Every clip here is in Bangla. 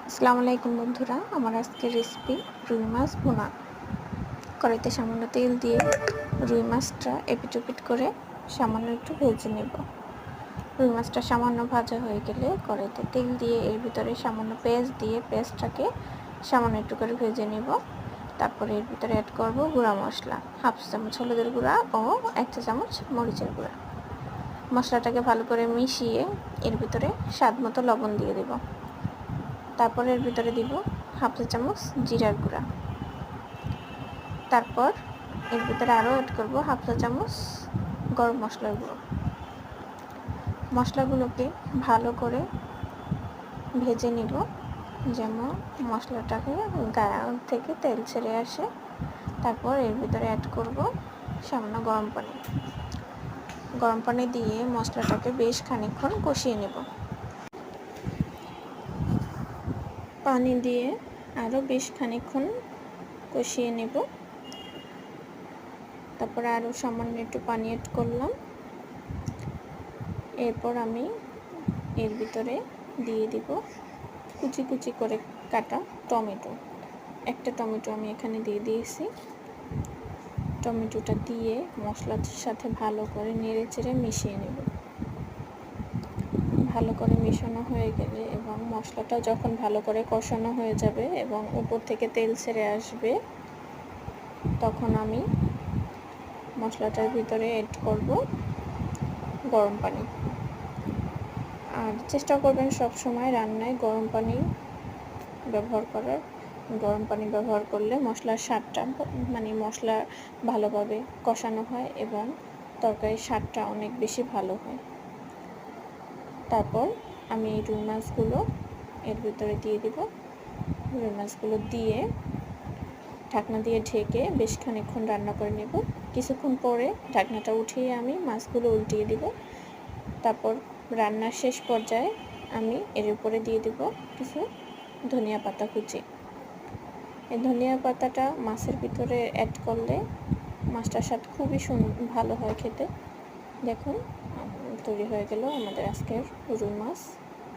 আসসালামু আলাইকুম বন্ধুরা, আমার আজকের রেসিপি রুই মাছ ভুনা। কড়াইতে সামান্য তেল দিয়ে রুই মাছটা এপিট ওপিট করে সামান্য একটু ভেজে নেব। রুই মাছটা সামান্য ভাজা হয়ে গেলে কড়াইতে তেল দিয়ে এর ভিতরে সামান্য পেঁয়াজ দিয়ে পেঁয়াজটাকে সামান্য একটু করে ভেজে নেব। তারপরে এর ভিতরে অ্যাড করব গুঁড়া মশলা, হাফ চামচ হলুদের গুঁড়া ও 1 চা চামচ মরিচের গুঁড়া। মশলাটাকে ভালো করে মিশিয়ে এর ভিতরে স্বাদ মতো লবণ দিয়ে দেব। তারপর এর ভিতরে দিব হাফ চা চামচ জিরার গুঁড়া। তারপর এর ভিতরে আরও অ্যাড করব হাফ চা চামচ গরম মশলার গুঁড়ো। মশলাগুলোকে ভালো করে ভেজে নিব, যেমন মশলাটাকে গায়ে থেকে তেল ছেড়ে আসে। তারপর এর ভিতরে অ্যাড করব সামান্য গরম পানি। গরম পানি দিয়ে মশলাটাকে বেশ খানিকক্ষণ কষিয়ে নেব। পানি দিয়ে আরও বেশ খানিকক্ষণ কষিয়ে নেব। তারপর আরও সামান্য একটু পানি অ্যাড করলাম। এরপর আমি এর ভিতরে দিয়ে দিব কুচি কুচি করে কাটা টমেটো। একটা টমেটো আমি এখানে দিয়ে দিয়েছি। টমেটোটা দিয়ে মশলার সাথে ভালো করে নেড়ে চেড়ে মিশিয়ে নেব। ভালো করে মেশানো হয়ে গেলে এবং মশলাটা যখন ভালো করে কষানো হয়ে যাবে এবং উপর থেকে তেল ছেড়ে আসবে, তখন আমি মশলাটার ভিতরে অ্যাড করব গরম পানি। আর চেষ্টা করবেন সব সময় রান্নায় গরম পানি ব্যবহার করার। গরম পানি ব্যবহার করলে মশলার স্বাদটা মশলা ভালোভাবে কষানো হয় এবং তরকারির স্বাদটা অনেক বেশি ভালো হয়। তারপর আমি এই রুই মাছগুলো এর ভিতরে দিয়ে দিব। রুই মাছগুলো দিয়ে ঢাকনা দিয়ে ঢেকে বেশ খানিকক্ষণ রান্না করে নেব। কিছুক্ষণ পরে ঢাকনাটা উঠিয়ে আমি মাছগুলো উল্টিয়ে দিব। তারপর রান্নার শেষ পর্যায়ে আমি এর উপরে দিয়ে দিব কিছু ধনিয়া পাতা কুচি। এই ধনিয়া পাতাটা মাছের ভিতরে অ্যাড করলে মাছটার স্বাদ খুবই ভালো হয় খেতে। দেখুন, তৈরি হয়ে গেল আমাদের আজকের রুই মাছ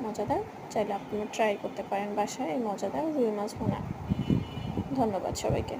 মজাদার। চাইলে আপনারা ট্রাই করতে পারেন বাসায় এই মজাদার রুই মাছ ভুনা। ধন্যবাদ সবাইকে।